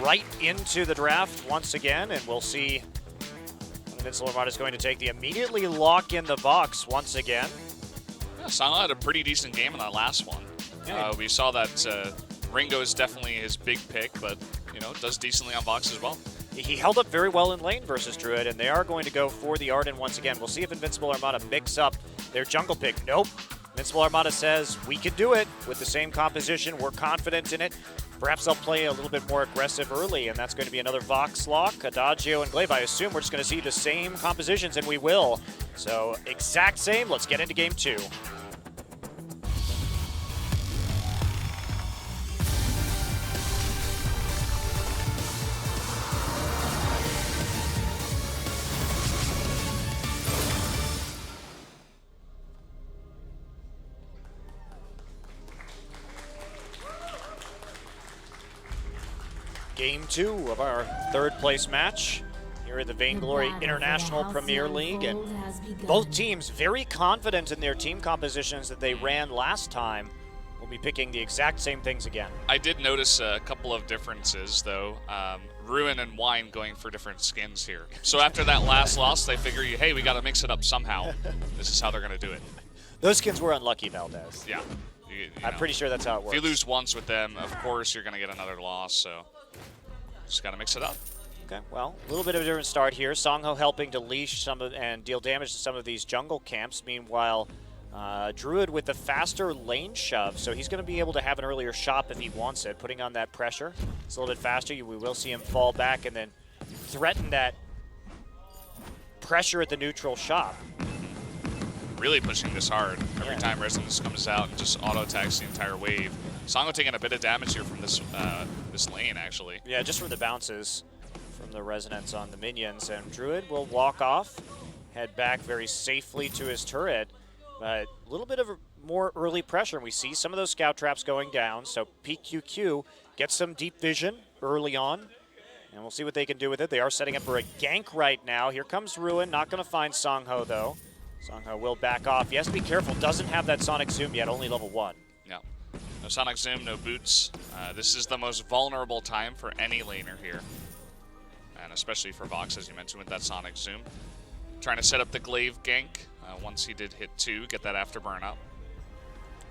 right into the draft once again, and we'll see Invincible Armada is going to take the immediately lock in the box once again. Yeah, Sangha had a pretty decent game in that last one. Yeah. We saw that Ringo is definitely his big pick, but does decently on box as well. He held up very well in lane versus Druid, and they are going to go for the Arden once again. We'll see if Invincible Armada mix up their jungle pick. Nope. Invincible Armada says, we can do it with the same composition. We're confident in it. Perhaps they'll play a little bit more aggressive early, and that's going to be another Vox lock, Adagio, and Glaive. I assume we're just going to see the same compositions, and we will. So exact same. Let's get into game 2. Game 2 of our third place match here at the Vainglory International Premier League. And both teams very confident in their team compositions that they ran last time. We'll be picking the exact same things again. I did notice a couple of differences, though. Ruin and Wine going for different skins here. So after that last loss, they figure, hey, we got to mix it up somehow. This is how they're going to do it. Those skins were unlucky, Valdez. Yeah. I'm pretty sure that's how it works. If you lose once with them, of course you're going to get another loss, so just got to mix it up. Okay, well, a little bit of a different start here. Songho helping to leash some of and deal damage to some of these jungle camps. Meanwhile, Druid with the faster lane shove, so he's going to be able to have an earlier shop if he wants it, putting on that pressure. It's a little bit faster. We will see him fall back and then threaten that pressure at the neutral shop. Really pushing this hard. Every time Resonance comes out and just auto-attacks the entire wave. Songho taking a bit of damage here from this this lane, actually. Yeah, just from the bounces from the Resonance on the minions. And Druid will walk off, head back very safely to his turret. But a little bit of more early pressure, and we see some of those scout traps going down. So pQq gets some deep vision early on, and we'll see what they can do with it. They are setting up for a gank right now. Here comes Ruin, not going to find Songho, though. Songho will back off. He has to be careful, doesn't have that Sonic Zoom yet, only level 1. Yeah. No Sonic Zoom, no boots. This is the most vulnerable time for any laner here. And especially for Vox, as you mentioned, with that Sonic Zoom. Trying to set up the Glaive gank. Once he did hit 2, get that afterburn up.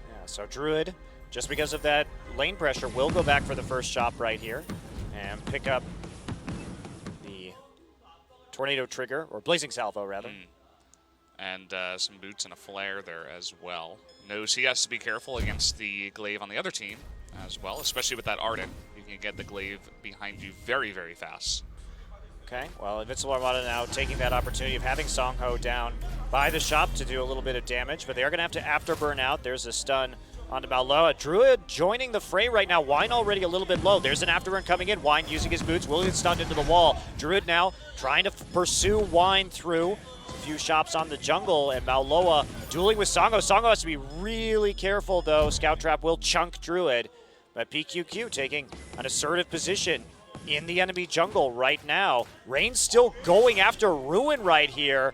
Yeah, so Druid, just because of that lane pressure, will go back for the first shop right here and pick up the Tornado Trigger, or Blazing Salvo, rather. And some boots and a flare there as well. Knows he has to be careful against the Glaive on the other team as well, especially with that Arden. You can get the Glaive behind you very, very fast. Okay, well, Invincible Armada now taking that opportunity of having Songho down by the shop to do a little bit of damage, but they are going to have to afterburn out. There's a stun onto Malloa. Druid joining the fray right now. Wine already a little bit low. There's an afterburn coming in. Wine using his boots will get stunned into the wall. Druid now trying to pursue Wine through. A few shops on the jungle, and Malloa dueling with Songho. Songho has to be really careful, though. Scout Trap will chunk Druid, but pQq taking an assertive position in the enemy jungle right now. Rain's still going after Ruin right here.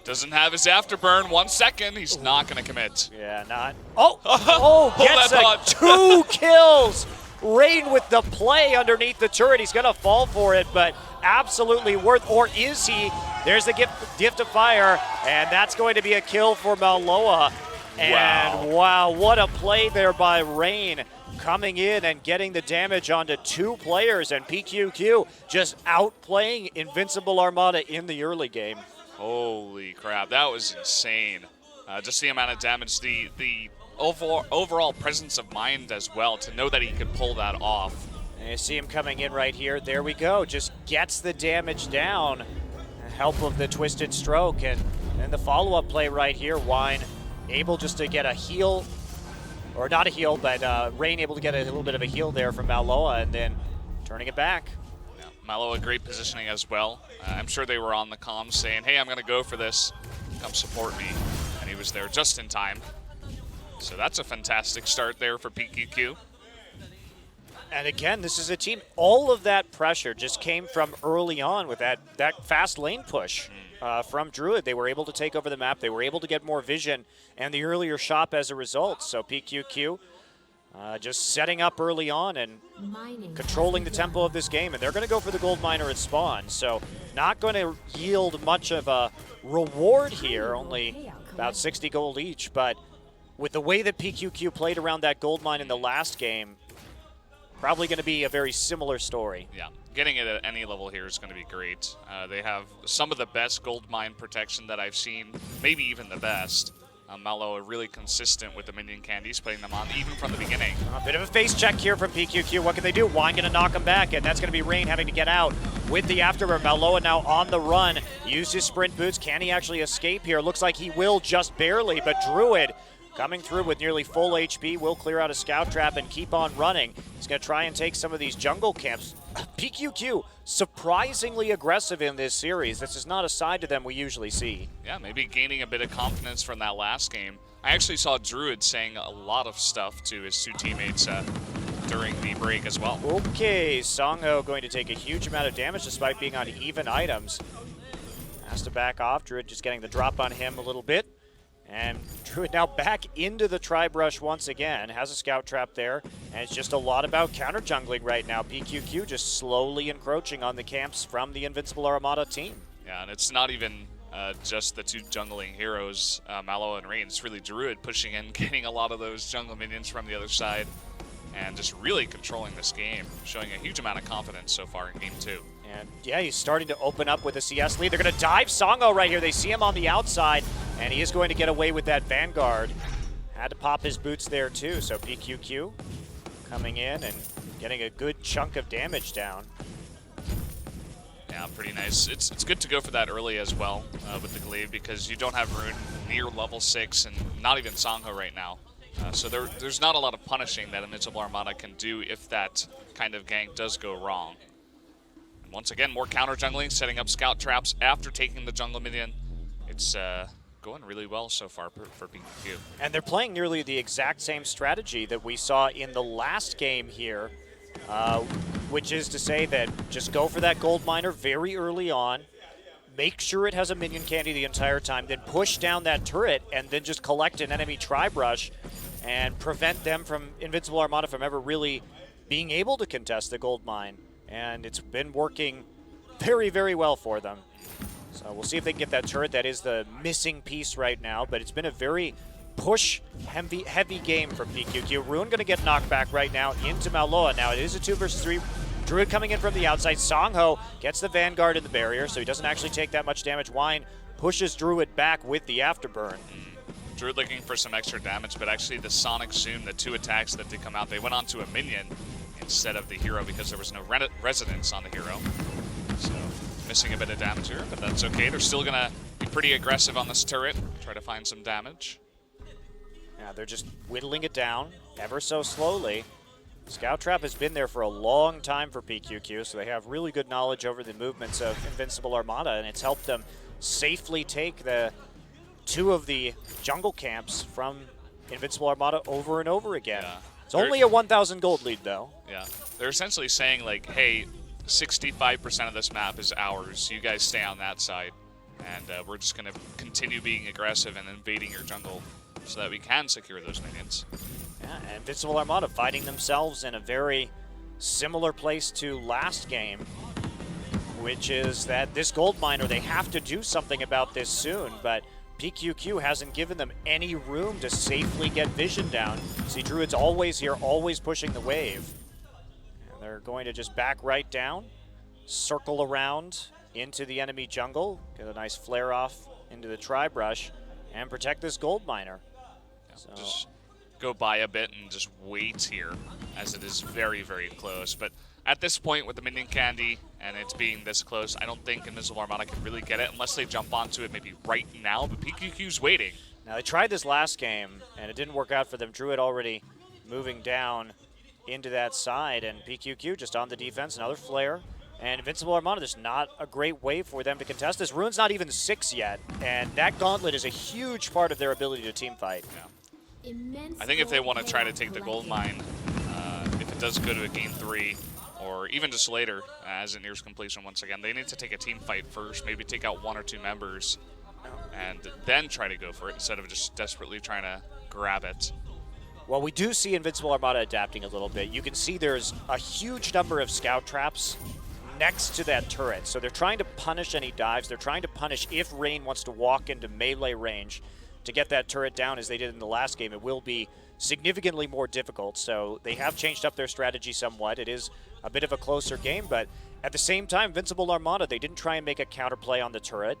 Doesn't have his afterburn. 1 second. He's not going to commit. Yeah, not. Oh, gets 2 kills. Rain with the play underneath the turret. He's going to fall for it, but absolutely worth. Or is he? There's the gift of fire, and that's going to be a kill for Malloa. And wow, what a play there by Rain, coming in and getting the damage onto 2 players, and pQq just outplaying Invincible Armada in the early game. Holy crap, that was insane. Just the amount of damage, the overall presence of mind as well, to know that he could pull that off. And you see him coming in right here. There we go, just gets the damage down. Help of the Twisted Stroke, and the follow-up play right here. Wine able just to get a heal, or not a heal, but Rain able to get a little bit of a heal there from Malloa, and then turning it back. Yeah, Malloa, great positioning as well. I'm sure they were on the comms saying, hey, I'm going to go for this. Come support me. And he was there just in time. So that's a fantastic start there for pQq. And again, this is a team, all of that pressure just came from early on with that fast lane push from Druid. They were able to take over the map. They were able to get more vision and the earlier shop as a result. So pQq just setting up early on and controlling the tempo of this game. And they're going to go for the gold miner at spawn. So not going to yield much of a reward here, only about 60 gold each. But with the way that pQq played around that gold mine in the last game, probably going to be a very similar story. Yeah, getting it at any level here is going to be great. They have some of the best gold mine protection that I've seen, maybe even the best. Malo are really consistent with the minion candies, putting them on even from the beginning. A bit of a face check here from pQq. What can they do? Wine going to knock him back, and that's going to be Rain having to get out with the afterburn. Maloa now on the run. Used his sprint boots. Can he actually escape here? Looks like he will just barely, but Druid coming through with nearly full HP, will clear out a scout trap and keep on running. He's going to try and take some of these jungle camps. pQq, surprisingly aggressive in this series. This is not a side to them we usually see. Yeah, maybe gaining a bit of confidence from that last game. I actually saw Druid saying a lot of stuff to his two teammates during the break as well. Okay, Songho going to take a huge amount of damage despite being on even items. Has to back off. Druid just getting the drop on him a little bit. And Druid now back into the tri-brush once again. Has a scout trap there. And it's just a lot about counter jungling right now. pQq just slowly encroaching on the camps from the Invincible Armada team. Yeah, and it's not even just the two jungling heroes, Malo and Rain. It's really Druid pushing in, getting a lot of those jungle minions from the other side, and just really controlling this game, showing a huge amount of confidence so far in Game 2. And yeah, he's starting to open up with a CS lead. They're going to dive Songho right here. They see him on the outside, and he is going to get away with that Vanguard. Had to pop his boots there too, so pQq coming in and getting a good chunk of damage down. Yeah, pretty nice. It's good to go for that early as well with the Glaive, because you don't have Rune near level 6 and not even Songho right now. So there's not a lot of punishing that Invincible Armada can do if that kind of gank does go wrong. And once again, more counter jungling, setting up scout traps after taking the jungle minion. It's going really well so far for pQq. And they're playing nearly the exact same strategy that we saw in the last game here, which is to say that just go for that gold miner very early on, make sure it has a minion candy the entire time, then push down that turret, and then just collect an enemy tri-brush and prevent them from, Invincible Armada, from ever really being able to contest the gold mine. And it's been working very, very well for them. So we'll see if they can get that turret. That is the missing piece right now, but it's been a very push-heavy game for pQq. Rune going to get knocked back right now into Maloa. Now it is a 2 versus 3. Druid coming in from the outside. Songho gets the Vanguard in the barrier, so he doesn't actually take that much damage. Wine pushes Druid back with the afterburn. Druid looking for some extra damage, but actually the Sonic Zoom, the two attacks that did come out, they went onto a minion instead of the hero because there was no resonance on the hero. So missing a bit of damage here, but that's okay. They're still going to be pretty aggressive on this turret, try to find some damage. Yeah, they're just whittling it down ever so slowly. Scout Trap has been there for a long time for pQq, so they have really good knowledge over the movements of Invincible Armada, and it's helped them safely take the two of the jungle camps from Invincible Armada over and over again. Yeah. It's only a 1,000 gold lead, though. Yeah, they're essentially saying, like, hey, 65% of this map is ours. You guys stay on that side, and we're just going to continue being aggressive and invading your jungle so that we can secure those minions. Yeah, and Invincible Armada fighting themselves in a very similar place to last game, which is that this gold miner, they have to do something about this soon, but pQq hasn't given them any room to safely get vision down. See, Druid's always here, always pushing the wave. And they're going to just back right down, circle around into the enemy jungle, get a nice flare off into the tri-brush, and protect this gold miner. Yeah, so just go by a bit and just wait here, as it is very, very close. But at this point, with the minion candy and it's being this close, I don't think Invincible Armada can really get it unless they jump onto it maybe right now, but pQq's waiting. Now, they tried this last game, and it didn't work out for them. Druid already moving down into that side, and pQq just on the defense, another flare. And Invincible Armada, there's not a great way for them to contest this. Rune's not even 6 yet, and that gauntlet is a huge part of their ability to team fight. Yeah. I think if they want to try to take the gold mine, if it does go to a game 3, or even just later, as it nears completion once again, they need to take a team fight first, maybe take out 1 or 2 members, and then try to go for it instead of just desperately trying to grab it. Well, we do see Invincible Armada adapting a little bit. You can see there's a huge number of scout traps next to that turret. So they're trying to punish any dives. They're trying to punish if Rain wants to walk into melee range to get that turret down as they did in the last game. It will be significantly more difficult. So they have changed up their strategy somewhat. It is a bit of a closer game, but at the same time, Invincible Armada, they didn't try and make a counterplay on the turret.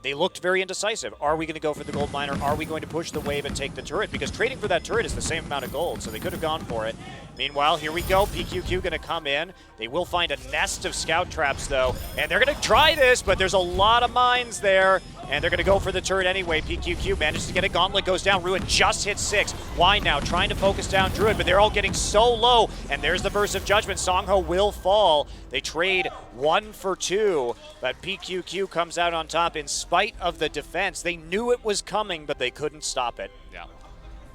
They looked very indecisive. Are we going to go for the gold mine, or are we going to push the wave and take the turret? Because trading for that turret is the same amount of gold, so they could have gone for it. Meanwhile, here we go. pQq going to come in. They will find a nest of scout traps, though, and they're going to try this, but there's a lot of mines there, and they're going to go for the turret anyway. pQq manages to get a gauntlet, goes down. Ruin just hit 6. Why now? Trying to focus down Druid, but they're all getting so low, and there's the burst of judgment. Songho will fall. They trade 1 for 2, but pQq comes out on top in spite of the defense. They knew it was coming, but they couldn't stop it. Yeah.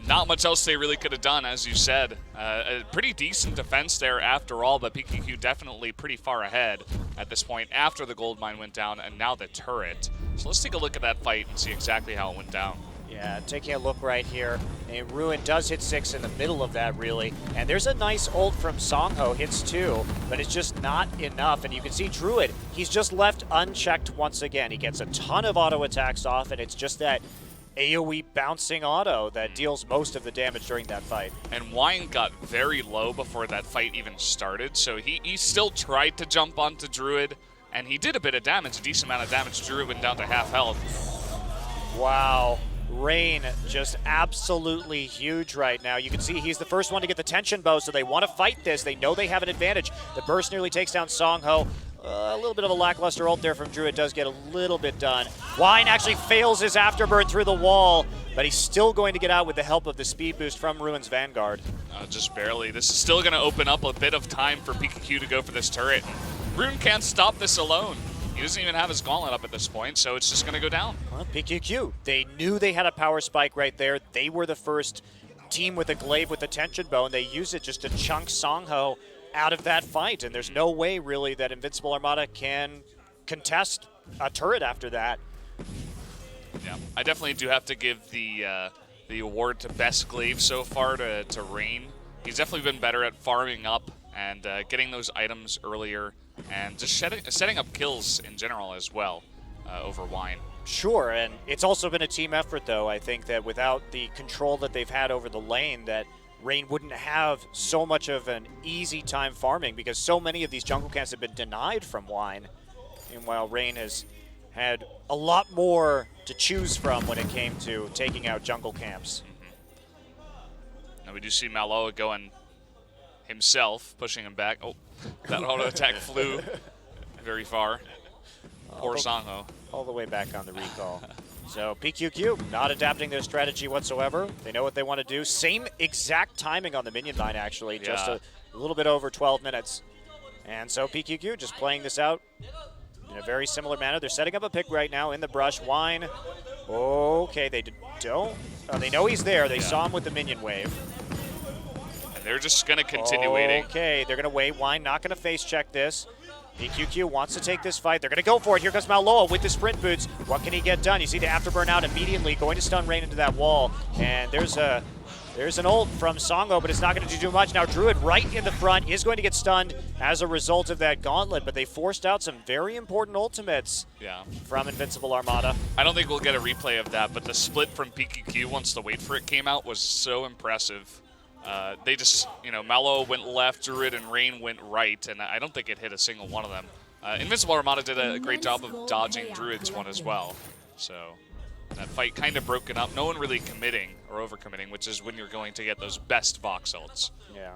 Not much else they really could have done, as you said. A pretty decent defense there after all, but pQq definitely pretty far ahead at this point after the gold mine went down and now the turret. So let's take a look at that fight and see exactly how it went down. Yeah, taking a look right here. And Ruin does hit 6 in the middle of that, really. And there's a nice ult from Songho, hits 2, but it's just not enough. And you can see Druid, he's just left unchecked once again. He gets a ton of auto attacks off, and it's just that AoE bouncing auto that deals most of the damage during that fight. And Wine got very low before that fight even started, so he still tried to jump onto Druid, and he did a bit of damage, a decent amount of damage. Druid went down to half health. Wow. Rain just absolutely huge right now. You can see he's the first one to get the tension bow, so they want to fight this. They know they have an advantage. The burst nearly takes down Songho. A little bit of a lackluster ult there from Druid does get a little bit done. Wine actually fails his afterburn through the wall, but he's still going to get out with the help of the speed boost from Ruin's Vanguard. Just barely. This is still going to open up a bit of time for pQq to go for this turret. Ruin can't stop this alone. He doesn't even have his gauntlet up at this point, so it's just going to go down. Well, pQq, they knew they had a power spike right there. They were the first team with a glaive with the tension bow, and they used it just to chunk Songho out of that fight, and there's no way really that Invincible Armada can contest a turret after that. Yeah, I definitely do have to give the award to best glaive so far to Rain. He's definitely been better at farming up and getting those items earlier and just setting up kills in general as well over Wine. Sure, and it's also been a team effort, though. I think that without the control that they've had over the lane, that Rain wouldn't have so much of an easy time farming because so many of these jungle camps have been denied from Wine. Meanwhile, Rain has had a lot more to choose from when it came to taking out jungle camps. Now we do see Maloa going himself, pushing him back. Oh, that auto attack flew very far. Poor Songho. All the way back on the recall. So pQq not adapting their strategy whatsoever. They know what they want to do. Same exact timing on the minion mine, actually. Yeah. Just a little bit over 12 minutes. And so pQq just playing this out in a very similar manner. They're setting up a pick right now in the brush. Wine. Okay, they don't. They know he's there. They saw him with the minion wave. And they're just going to continue waiting. Okay, they're going to wait. Wine not going to face check this. pQq wants to take this fight. They're going to go for it. Here comes Maloa with the sprint boots. What can he get done? You see the afterburn out immediately, going to stun Rain into that wall. And there's an ult from Songho, but it's not going to do too much. Now Druid right in the front is going to get stunned as a result of that gauntlet, but they forced out some very important ultimates from Invincible Armada. I don't think we'll get a replay of that, but the split from pQq once the wait for it came out was so impressive. They just, Maloa went left, Druid and Rain went right, and I don't think it hit a single one of them. Invincible Armada did a great job of dodging Druid's one as well. So that fight kind of broken up. No one really committing or overcommitting, which is when you're going to get those best Vox ults. Yeah.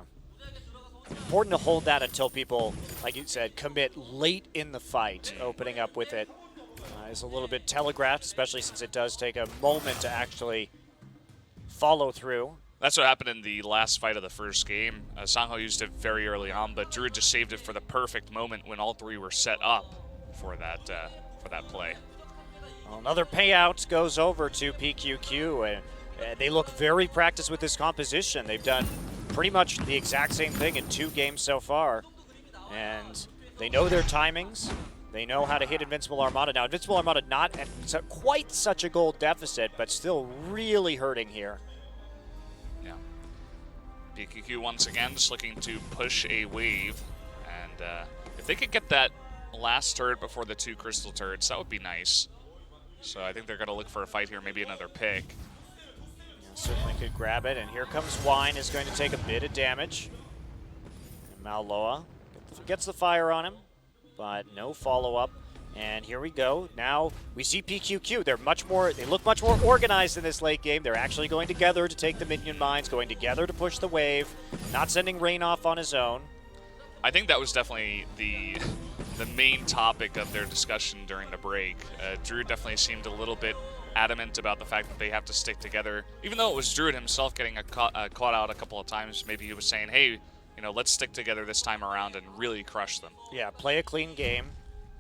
Important to hold that until people, like you said, commit late in the fight. Opening up with it is a little bit telegraphed, especially since it does take a moment to actually follow through. That's what happened in the last fight of the first game. Songho used it very early on, but Druid just saved it for the perfect moment when all three were set up for that play. Well, another payout goes over to pQq, and they look very practiced with this composition. They've done pretty much the exact same thing in 2 games so far, and they know their timings. They know how to hit Invincible Armada. Now, Invincible Armada not at quite such a gold deficit, but still really hurting here. pQq once again just looking to push a wave, and if they could get that last turret before the 2 crystal turrets, that would be nice. So I think they're going to look for a fight here, maybe another pick. Yeah, certainly could grab it, and here comes Wine, is going to take a bit of damage. And Maloa gets the fire on him, but no follow-up. And here we go. Now we see pQq. They look much more organized in this late game. They're actually going together to take the minion mines, going together to push the wave, not sending Rain off on his own. I think that was definitely the main topic of their discussion during the break. Druid definitely seemed a little bit adamant about the fact that they have to stick together. Even though it was Druid himself getting caught out a couple of times, maybe he was saying, hey, let's stick together this time around and really crush them. Yeah, play a clean game.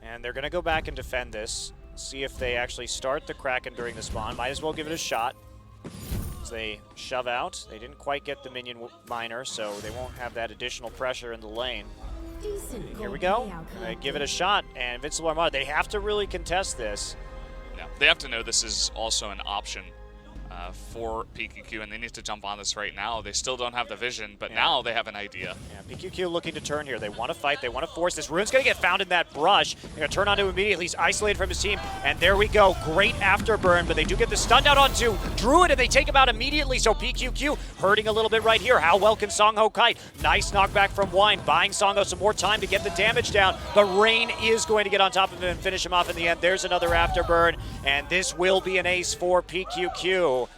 And they're going to go back and defend this, see if they actually start the Kraken during the spawn. Might as well give it a shot. As they shove out, they didn't quite get the minion miner, so they won't have that additional pressure in the lane. Here we go. Give it a shot, and Invincible Armada, they have to really contest this. Yeah, they have to know this is also an option for pQq, and they need to jump on this right now. They still don't have the vision, but now they have an idea. Yeah, pQq looking to turn here. They want to fight. They want to force this. Ruin's going to get found in that brush. They're going to turn onto him immediately. He's isolated from his team, and there we go. Great afterburn, but they do get the stun down onto Druid, and they take him out immediately, so pQq hurting a little bit right here. How well can Songho kite? Nice knockback from Wine, buying Songho some more time to get the damage down, but Rain is going to get on top of him and finish him off in the end. There's another afterburn, and this will be an ace for pQq.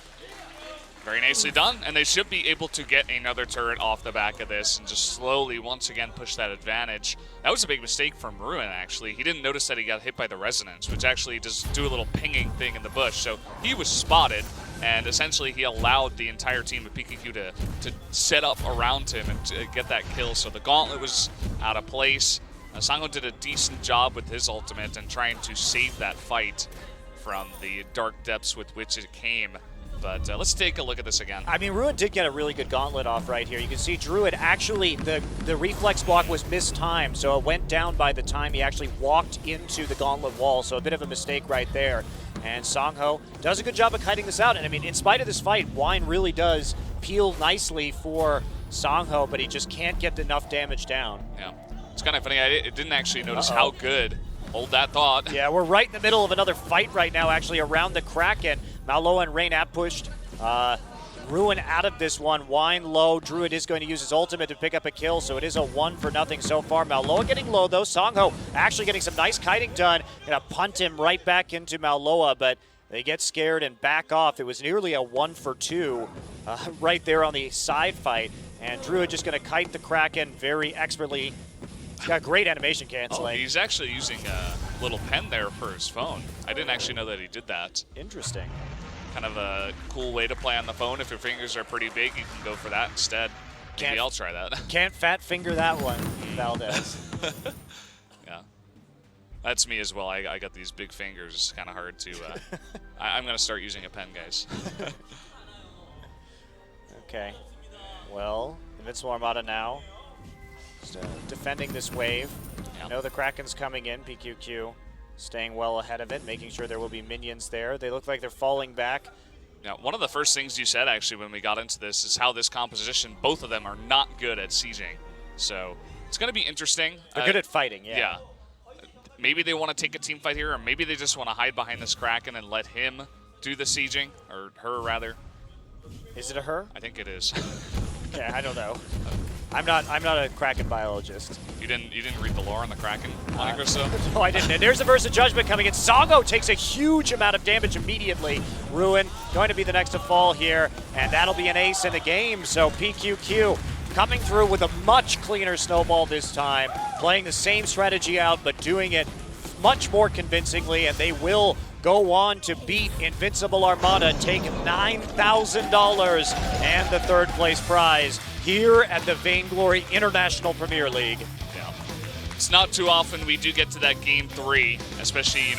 Very nicely done, and they should be able to get another turret off the back of this and just slowly, once again, push that advantage. That was a big mistake from Ruin, actually. He didn't notice that he got hit by the resonance, which actually does do a little pinging thing in the bush. So he was spotted, and essentially he allowed the entire team of pQq to set up around him and to get that kill. So the gauntlet was out of place. Sangho did a decent job with his ultimate and trying to save that fight from the dark depths with which it came. But let's take a look at this again. I mean, Ruin did get a really good gauntlet off right here. You can see Druid actually, the reflex block was mistimed, so it went down by the time he actually walked into the gauntlet wall, so a bit of a mistake right there. And Songho does a good job of kiting this out. And I mean, in spite of this fight, Wine really does peel nicely for Songho, but he just can't get enough damage down. Yeah, it's kind of funny. I didn't actually notice how good. Hold that thought. Yeah, we're right in the middle of another fight right now, actually, around the Kraken. Maloa and Rain have pushed Ruin out of this one. Wine low. Druid is going to use his ultimate to pick up a kill, so it is a 1-0 so far. Maloa getting low, though. Songho actually getting some nice kiting done. Gonna punt him right back into Maloa, but they get scared and back off. It was nearly a 1-for-2 right there on the side fight. And Druid just going to kite the Kraken very expertly. He's got great animation canceling. Oh, he's actually using a little pen there for his phone. I didn't actually know that he did that. Interesting. Kind of a cool way to play on the phone. If your fingers are pretty big, you can go for that instead. Maybe I'll try that. Can't fat finger that one, Valdez. Yeah. That's me as well. I got these big fingers. It's kind of hard to... I'm going to start using a pen, guys. Okay. Well, Invincible Armada now. Defending this wave. Yep. I know the Kraken's coming in. pQq staying well ahead of it, making sure there will be minions there. They look like they're falling back. Now, one of the first things you said, actually, when we got into this is how this composition, both of them are not good at sieging. So it's going to be interesting. They're good at fighting, yeah. Maybe they want to take a team fight here, or maybe they just want to hide behind this Kraken and let him do the sieging, or her, rather. Is it a her? I think it is. Okay, I don't know. I'm not a Kraken biologist. You didn't read the lore on the Kraken, Crystal? No, I didn't. And there's a Verse of Judgment coming in. Songho takes a huge amount of damage immediately. Ruin going to be the next to fall here, and that'll be an ace in the game. So pQq coming through with a much cleaner snowball this time, playing the same strategy out, but doing it much more convincingly, and they will go on to beat Invincible Armada, take $9,000 and the third place prize here at the Vainglory International Premier League. Yeah. It's not too often we do get to that game 3, especially,